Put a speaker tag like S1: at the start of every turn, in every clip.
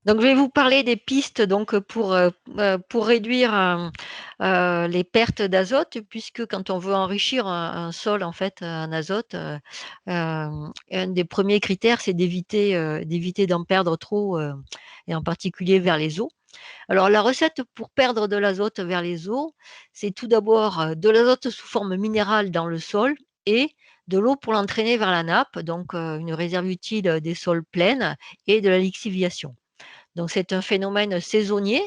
S1: Donc, je vais vous parler des pistes donc, pour réduire les pertes d'azote, puisque quand on veut enrichir un sol en fait en azote, un des premiers critères, c'est d'éviter d'en perdre trop, et en particulier vers les eaux. Alors, la recette pour perdre de l'azote vers les eaux, c'est tout d'abord de l'azote sous forme minérale dans le sol et de l'eau pour l'entraîner vers la nappe, donc une réserve utile des sols pleines et de la lixiviation. Donc c'est un phénomène saisonnier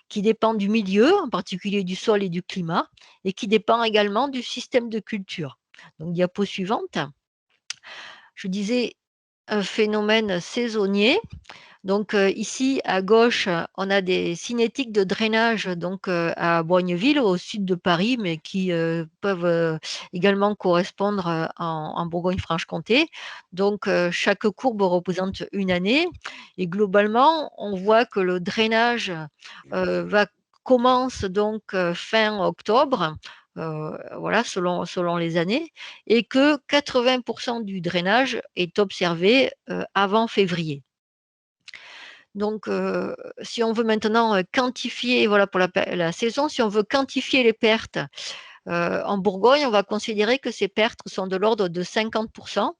S1: qui dépend du milieu, en particulier du sol et du climat, et qui dépend également du système de culture. Donc diapo suivante. Je disais un phénomène saisonnier. Donc ici à gauche, on a des cinétiques de drainage donc à Boigneville, au sud de Paris, mais qui peuvent également correspondre en Bourgogne-Franche-Comté. Donc chaque courbe représente une année et globalement, on voit que le drainage commence donc fin octobre. Voilà, selon les années, et que 80% du drainage est observé avant février. Donc, si on veut maintenant quantifier, voilà pour la saison, si on veut quantifier les pertes en Bourgogne, on va considérer que ces pertes sont de l'ordre de 50%.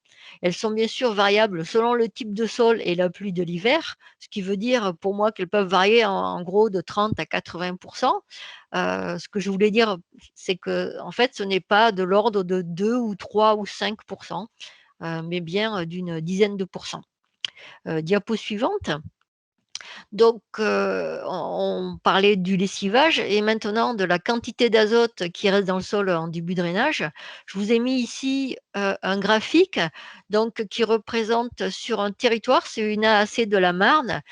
S1: Elles sont bien sûr variables selon le type de sol et la pluie de l'hiver, ce qui veut dire pour moi qu'elles peuvent varier en gros de 30 à 80%. Ce que je voulais dire, c'est que en fait, ce n'est pas de l'ordre de 2 ou 3 ou 5%, mais bien d'une dizaine de pourcents. Diapo suivante. Donc, on parlait du lessivage et maintenant de la quantité d'azote qui reste dans le sol en début de drainage. Je vous ai mis ici un graphique donc, qui représente sur un territoire, c'est une AAC de la Marne,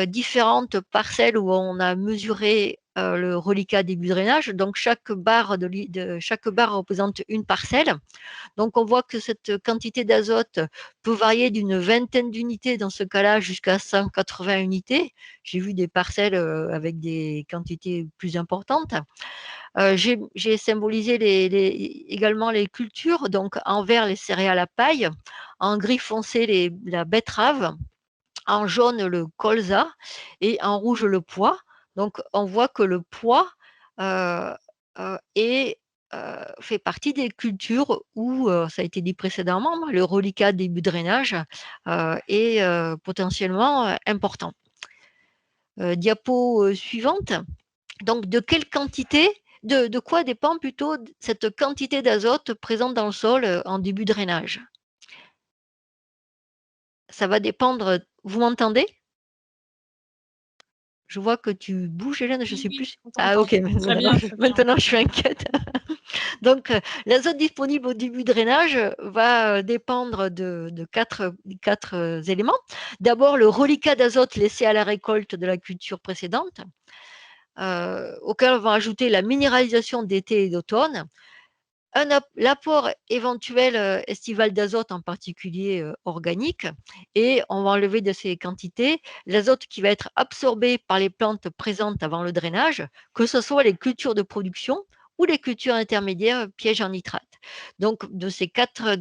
S1: différentes parcelles où on a mesuré le reliquat début de drainage. Donc, chaque barre représente une parcelle. Donc, on voit que cette quantité d'azote peut varier d'une vingtaine d'unités dans ce cas-là jusqu'à 180 unités. J'ai vu des parcelles avec des quantités plus importantes. J'ai symbolisé également les cultures, donc en vert les céréales à paille, en gris foncé la betterave, en jaune le colza et en rouge le pois. Donc on voit que le pois euh, fait partie des cultures où, ça a été dit précédemment, le reliquat début de drainage est potentiellement important. Diapo suivante. Donc, de quelle quantité, de quoi dépend plutôt cette quantité d'azote présente dans le sol en début de drainage? Ça va dépendre. Vous m'entendez? Je vois que tu bouges, Hélène, je ne
S2: Oui,
S1: sais
S2: oui,
S1: plus.
S2: on
S1: Ah,
S2: t'entend.
S1: ok,
S2: Très bien, très bien.
S1: maintenant je suis inquiète. Donc, l'azote disponible au début de drainage va dépendre de quatre éléments. D'abord, le reliquat d'azote laissé à la récolte de la culture précédente, auquel on va ajouter la minéralisation d'été et d'automne, l'apport éventuel estival d'azote, en particulier organique, et on va enlever de ces quantités l'azote qui va être absorbé par les plantes présentes avant le drainage, que ce soit les cultures de production ou les cultures intermédiaires pièges en nitrate. Donc, de ces quatre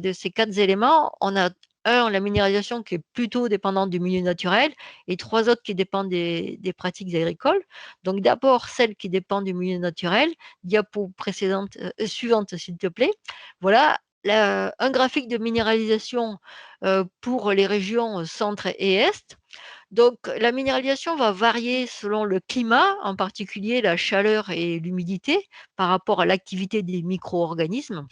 S1: éléments, on a la minéralisation qui est plutôt dépendante du milieu naturel et trois autres qui dépendent des pratiques agricoles. Donc, d'abord, celle qui dépend du milieu naturel. Diapo suivante, s'il te plaît. Voilà un graphique de minéralisation pour les régions centre et est. Donc, la minéralisation va varier selon le climat, en particulier la chaleur et l'humidité, par rapport à l'activité des micro-organismes.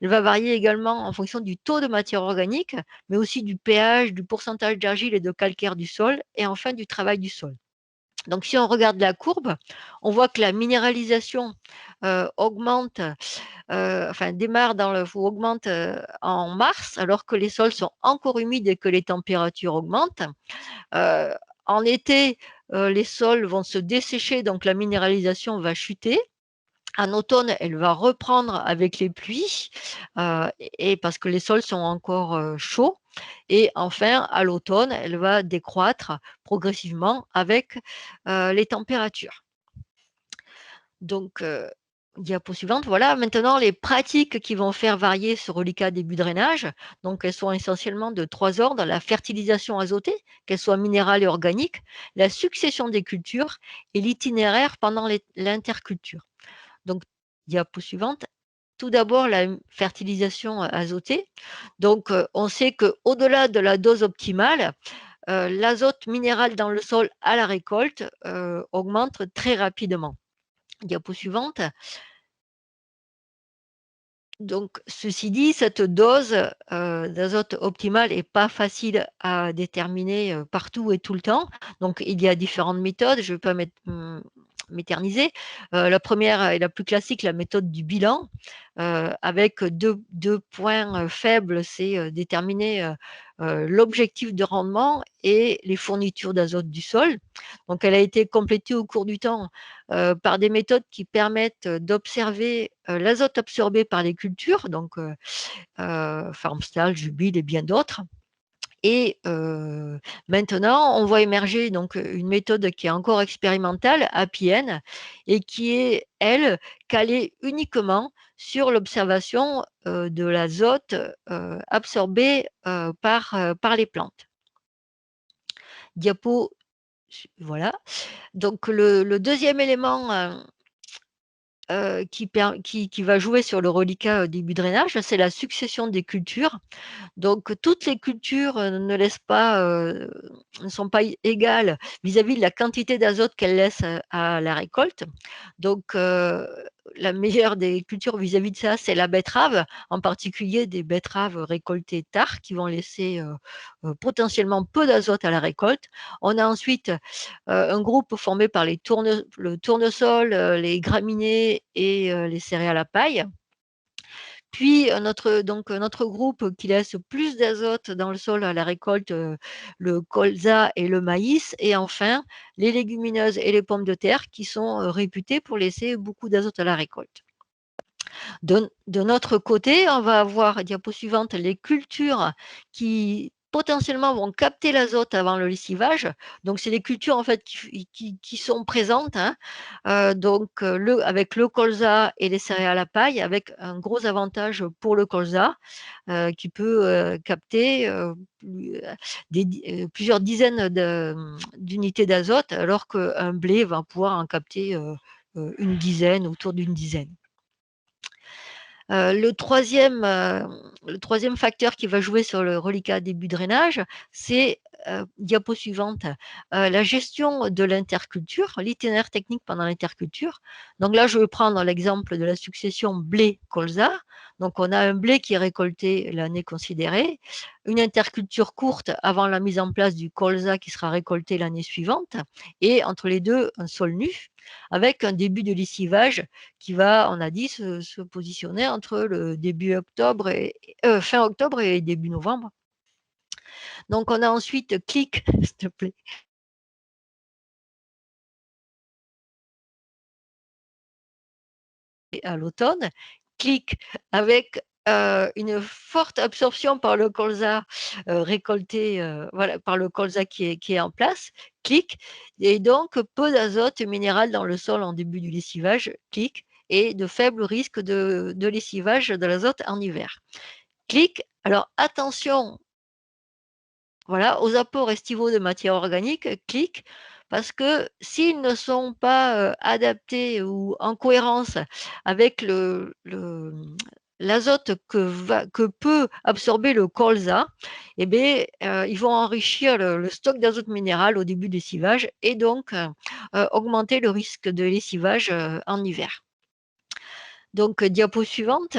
S1: Elle va varier également en fonction du taux de matière organique, mais aussi du pH, du pourcentage d'argile et de calcaire du sol, et enfin du travail du sol. Donc, si on regarde la courbe, on voit que la minéralisation augmente, démarre ou augmente en mars, alors que les sols sont encore humides et que les températures augmentent. Euh, En été, les sols vont se dessécher, donc la minéralisation va chuter. En automne, elle va reprendre avec les pluies, et parce que les sols sont encore chauds. Et enfin, à l'automne, elle va décroître progressivement avec les températures. Donc, Diapo suivante, voilà. Maintenant, les pratiques qui vont faire varier ce reliquat début drainage, donc elles sont essentiellement de 3 ordres: la fertilisation azotée, qu'elle soit minérale et organique, la succession des cultures et l'itinéraire pendant l'interculture. Donc, diapo suivante. Tout d'abord, la fertilisation azotée. Donc, on sait qu'au-delà de la dose optimale, l'azote minéral dans le sol à la récolte augmente très rapidement. Diapo suivante. Donc, ceci dit, cette dose d'azote optimale n'est pas facile à déterminer partout et tout le temps. Donc, il y a différentes méthodes. Je ne vais pas m'éterniser. La première et la plus classique, la méthode du bilan, avec deux points faibles, c'est déterminer l'objectif de rendement et les fournitures d'azote du sol. Donc, elle a été complétée au cours du temps par des méthodes qui permettent d'observer l'azote absorbé par les cultures, donc Farmstall, Jubile et bien d'autres. Et maintenant, on voit émerger donc une méthode qui est encore expérimentale, APN, et qui est, elle, calée uniquement sur l'observation de l'azote absorbé par les plantes. Diapo, voilà. Donc le deuxième élément qui va jouer sur le reliquat début drainage, c'est la succession des cultures. Donc toutes les cultures ne sont pas égales vis-à-vis de la quantité d'azote qu'elles laissent à la récolte. Donc la meilleure des cultures vis-à-vis de ça, c'est la betterave, en particulier des betteraves récoltées tard qui vont laisser potentiellement peu d'azote à la récolte. On a ensuite un groupe formé par le tournesol, les graminées et les céréales à paille. Puis notre groupe qui laisse plus d'azote dans le sol à la récolte, le colza et le maïs, et enfin les légumineuses et les pommes de terre qui sont réputées pour laisser beaucoup d'azote à la récolte. De notre côté, on va avoir, diapo suivante, les cultures qui potentiellement vont capter l'azote avant le lessivage. Donc, c'est les cultures en fait qui sont présentes, hein. Avec le colza et les céréales à paille, avec un gros avantage pour le colza qui peut capter plusieurs dizaines d'unités d'azote, alors qu'un blé va pouvoir en capter une dizaine, autour d'une dizaine. Le troisième facteur qui va jouer sur le reliquat début drainage, c'est diapo suivante, la gestion de l'interculture, l'itinéraire technique pendant l'interculture. Donc là, je vais prendre l'exemple de la succession blé-colza. Donc on a un blé qui est récolté l'année considérée, une interculture courte avant la mise en place du colza qui sera récolté l'année suivante, et entre les deux, un sol nu, avec un début de lessivage qui va, on a dit, se positionner entre le début octobre fin octobre et début novembre. Donc, on a ensuite clic, s'il te plaît. À l'automne, clic avec une forte absorption par le colza récolté, voilà, par le colza qui est en place, clic, et donc peu d'azote minéral dans le sol en début du lessivage, clic, et de faibles risques de lessivage de l'azote en hiver. Clic. Alors attention, voilà, aux apports estivaux de matière organique, clic, parce que s'ils ne sont pas adaptés ou en cohérence avec l'azote que peut absorber le colza, eh bien, ils vont enrichir le stock d'azote minéral au début du lessivage et donc augmenter le risque de lessivage en hiver. Donc, diapo suivante.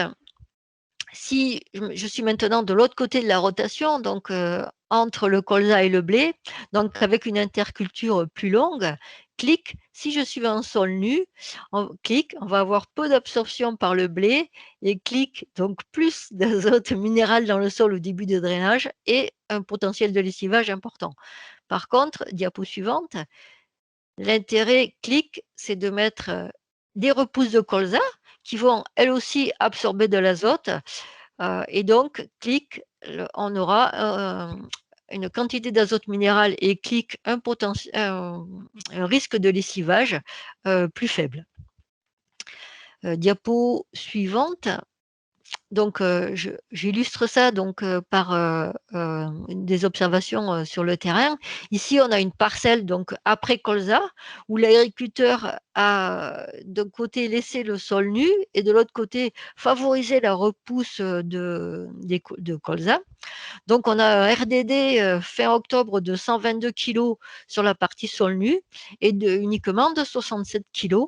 S1: Si je suis maintenant de l'autre côté de la rotation, donc entre le colza et le blé, donc avec une interculture plus longue, clic, si je suis en sol nu, clic, on va avoir peu d'absorption par le blé et clic, donc plus d'azote minéral dans le sol au début de drainage et un potentiel de lessivage important. Par contre, diapo suivante, l'intérêt clic, c'est de mettre des repousses de colza qui vont elles aussi absorber de l'azote et donc, clic, on aura une quantité d'azote minéral et clic, un risque de lessivage plus faible. Diapo suivante. Donc, j'illustre ça donc par des observations sur le terrain. Ici, on a une parcelle donc après colza où l'agriculteur a d'un côté laissé le sol nu et de l'autre côté favorisé la repousse de colza. Donc, on a un RDD fin octobre de 122 kg sur la partie sol nu et uniquement de 67 kg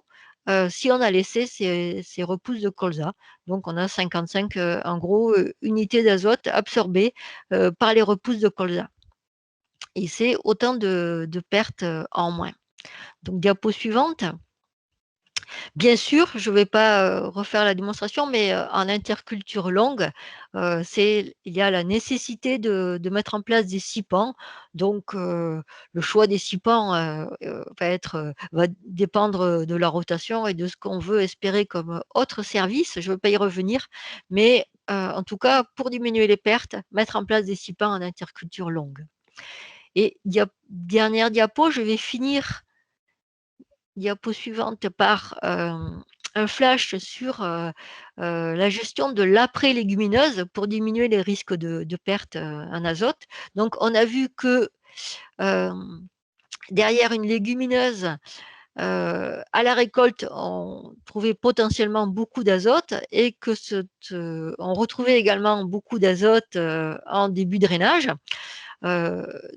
S1: si on a laissé ces repousses de colza. Donc, on a 55, en gros, unités d'azote absorbées par les repousses de colza. Et c'est autant de pertes en moins. Donc, diapo suivante. Bien sûr, je ne vais pas refaire la démonstration, mais en interculture longue, il y a la nécessité de mettre en place des sciepans. Donc, le choix des sciepans va dépendre de la rotation et de ce qu'on veut espérer comme autre service. Je ne veux pas y revenir, mais en tout cas, pour diminuer les pertes, mettre en place des sciepans en interculture longue. Et dernière diapo, je vais finir diapo suivante par un flash sur la gestion de l'après-légumineuse pour diminuer les risques de perte en azote. Donc, on a vu que derrière une légumineuse, à la récolte, on trouvait potentiellement beaucoup d'azote et que on retrouvait également beaucoup d'azote en début de drainage.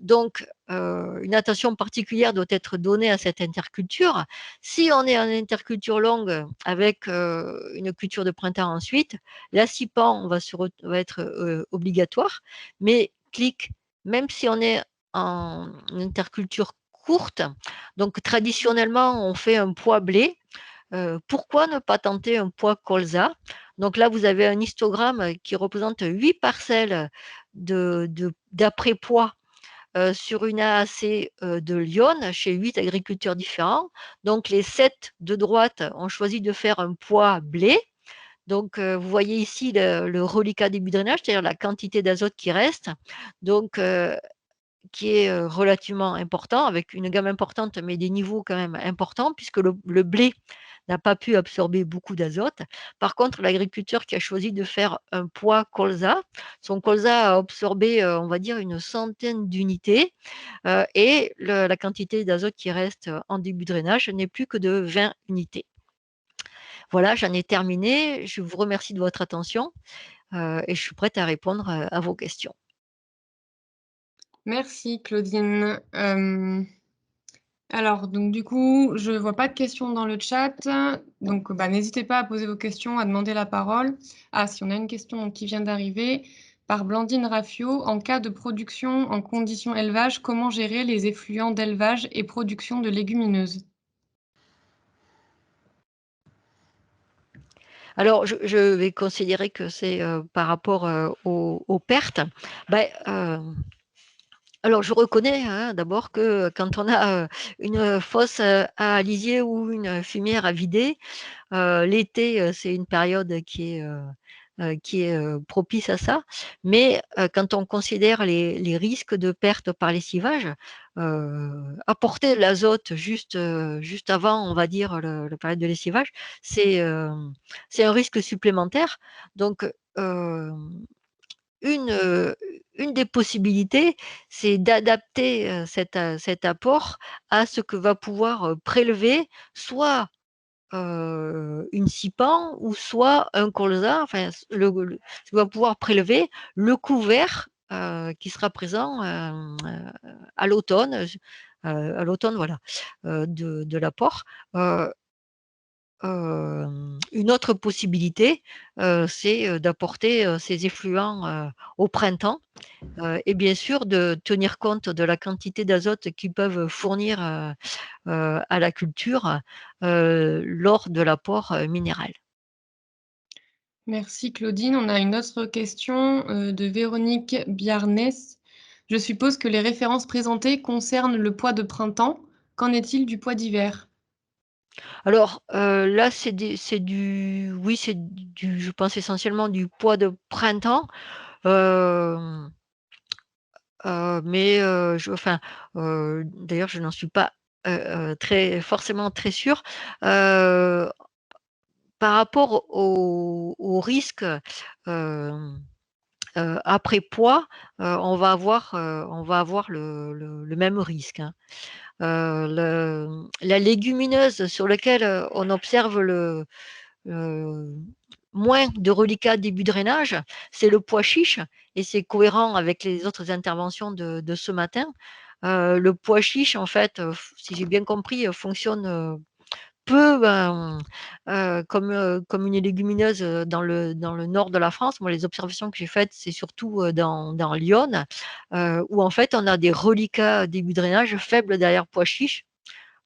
S1: Donc, une attention particulière doit être donnée à cette interculture. Si on est en interculture longue avec une culture de printemps ensuite, l'acipan va être obligatoire, mais clic, même si on est en interculture courte, donc traditionnellement on fait un pois blé, pourquoi ne pas tenter un pois colza? Donc là, vous avez un histogramme qui représente 8 parcelles d'après-pois sur une AAC de Lyon chez 8 agriculteurs différents. Donc les 7 de droite ont choisi de faire un pois blé. Donc vous voyez ici le reliquat début de drainage, c'est-à-dire la quantité d'azote qui reste. Donc qui est relativement important, avec une gamme importante, mais des niveaux quand même importants, puisque le blé n'a pas pu absorber beaucoup d'azote. Par contre, l'agriculteur qui a choisi de faire un pois colza, son colza a absorbé, on va dire, une centaine d'unités, et la quantité d'azote qui reste en début de drainage n'est plus que de 20 unités. Voilà, j'en ai terminé. Je vous remercie de votre attention et je suis prête à répondre à vos questions.
S2: Merci Claudine. Alors donc du coup, je vois pas de questions dans le chat, donc n'hésitez pas à poser vos questions, à demander la parole. Ah si, on a une question qui vient d'arriver par Blandine Raffio. En cas de production en conditions élevage, comment gérer les effluents d'élevage et production de légumineuses?
S1: Alors, je vais considérer que c'est par rapport aux pertes. Ben, alors, je reconnais d'abord que quand on a une fosse à lisier ou une fumière à vider, l'été, c'est une période qui est propice à ça. Mais quand on considère les risques de perte par lessivage, apporter de l'azote juste avant, on va dire, la période de lessivage, c'est un risque supplémentaire. Donc, une, heu, une des possibilités, c'est d'adapter cet apport à ce que va pouvoir prélever soit une scipan ou soit un colza, enfin ce que va pouvoir prélever le couvert qui sera présent à l'automne, voilà, de l'apport. Heu, une autre possibilité, c'est d'apporter ces effluents au printemps. Et bien sûr de tenir compte de la quantité d'azote qu'ils peuvent fournir, à la culture, lors de l'apport, minéral.
S2: Merci Claudine. On a une autre question de Véronique Biarnès. Je suppose que les références présentées concernent le pois de printemps. Qu'en est-il du pois d'hiver?
S1: Alors, là, c'est du je pense essentiellement du pois de printemps, hem, mais d'ailleurs je n'en suis pas, très forcément très sûre. Heu par rapport au risque après poids, on va avoir le même risque, hein. La légumineuse sur laquelle on observe moins de reliquats début drainage, c'est le pois chiche, et c'est cohérent avec les autres interventions de ce matin. Le pois chiche, en fait, si j'ai bien compris, fonctionne peu comme une légumineuse dans le nord de la France. Moi, les observations que j'ai faites, c'est surtout dans l'Yonne, où en fait, on a des reliquats début drainage faibles derrière pois chiche,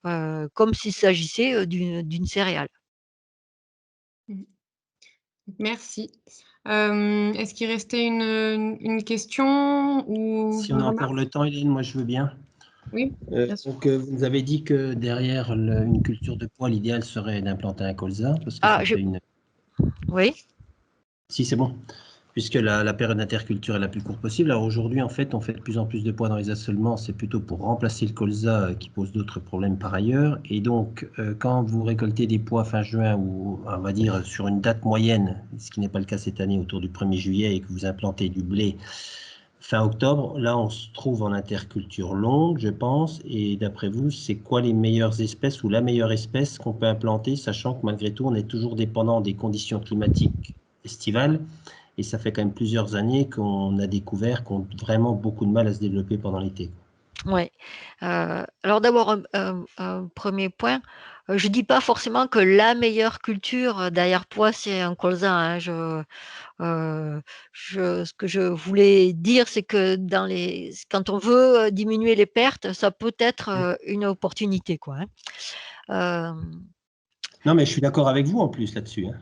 S1: comme s'il s'agissait d'une céréale.
S2: Mmh. Merci. Est-ce qu'il restait une question ou
S3: Si on
S2: une
S3: a
S2: remarque?
S3: encore le temps, Hélène, moi je veux bien.
S2: Oui, bien sûr.
S3: Donc, vous avez dit que derrière une culture de pois, l'idéal serait d'implanter un colza, parce que
S1: Ah,
S3: ça fait une...
S1: oui.
S3: Si, c'est bon. Puisque la période d'interculture est la plus courte possible. Alors aujourd'hui, en fait, on fait de plus en plus de pois dans les assolements. C'est plutôt pour remplacer le colza qui pose d'autres problèmes par ailleurs. Et donc, quand vous récoltez des pois fin juin ou on va dire sur une date moyenne, ce qui n'est pas le cas cette année autour du 1er juillet, et que vous implantez du blé fin octobre, là, on se trouve en interculture longue, je pense. Et d'après vous, c'est quoi les meilleures espèces ou la meilleure espèce qu'on peut implanter, sachant que malgré tout, on est toujours dépendant des conditions climatiques estivales. Et ça fait quand même plusieurs années qu'on a découvert qu'on a vraiment beaucoup de mal à se développer pendant l'été.
S1: Ouais. Alors d'abord, un premier point, je dis pas forcément que la meilleure culture derrière pois, c'est un colza, hein. Ce que je voulais dire, c'est que quand on veut diminuer les pertes, ça peut être une opportunité, quoi, hein.
S3: Non, mais je suis d'accord avec vous en plus là-dessus, hein.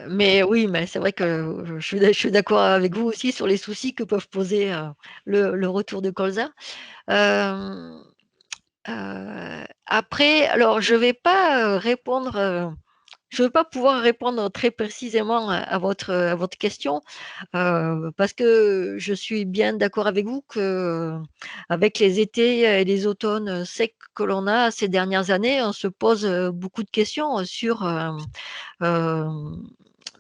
S1: Mais oui, mais c'est vrai que je suis d'accord avec vous aussi sur les soucis que peuvent poser le retour de colza. Euh, Après, alors je vais pas pouvoir répondre très précisément à votre question, parce que je suis bien d'accord avec vous que, avec les étés et les automnes secs que l'on a ces dernières années, on se pose beaucoup de questions sur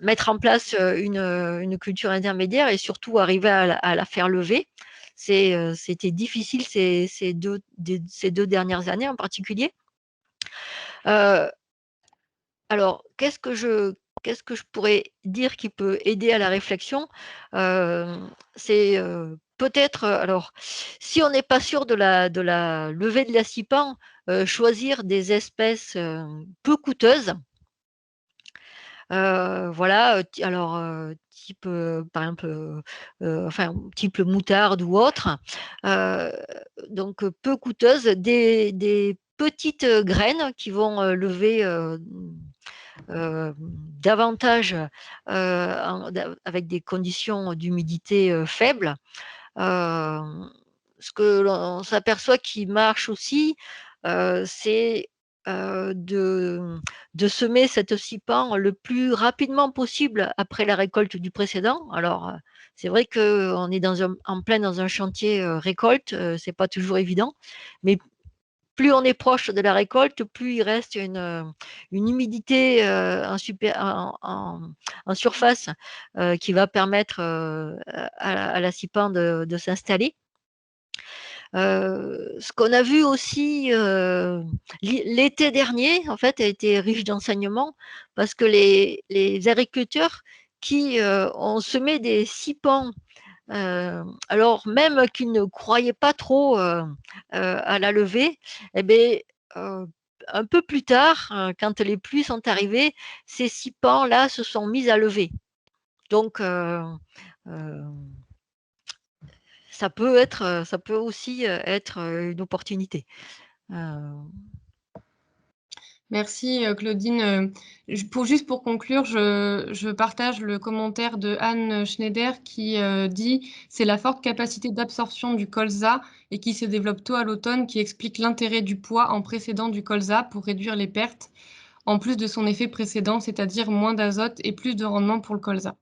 S1: mettre en place une culture intermédiaire et surtout arriver à la faire lever. C'était difficile ces deux dernières années en particulier. Euh, alors, qu'est-ce que je pourrais dire qui peut aider à la réflexion? C'est peut-être, alors, si on n'est pas sûr de la levée de l'acipan, choisir des espèces peu coûteuses. Voilà, alors, type, par exemple, enfin, type moutarde ou autre, heu, donc peu coûteuse, des petites graines qui vont lever davantage, avec des conditions d'humidité faibles. Hem, Ce que l'on s'aperçoit qui marche aussi, c'est de semer cet ossipan le plus rapidement possible après la récolte du précédent. Alors, c'est vrai qu'on est en plein dans un chantier récolte, c'est pas toujours évident, mais plus on est proche de la récolte, plus il reste une humidité en surface qui va permettre à l'acipan de s'installer. Ce qu'on a vu aussi l'été dernier, en fait, a été riche d'enseignements parce que les agriculteurs qui ont semé des sipans, alors même qu'ils ne croyaient pas trop à la levée, eh bien, euh, un peu plus tard, quand les pluies sont arrivées, ces sipans-là se sont mis à lever. Donc, euh, ça peut aussi être une opportunité. Euh,
S2: Merci Claudine. Juste pour conclure, je partage le commentaire de Anne Schneider qui dit c'est la forte capacité d'absorption du colza et qui se développe tôt à l'automne qui explique l'intérêt du pois en précédent du colza pour réduire les pertes, en plus de son effet précédent, c'est-à-dire moins d'azote et plus de rendement pour le colza.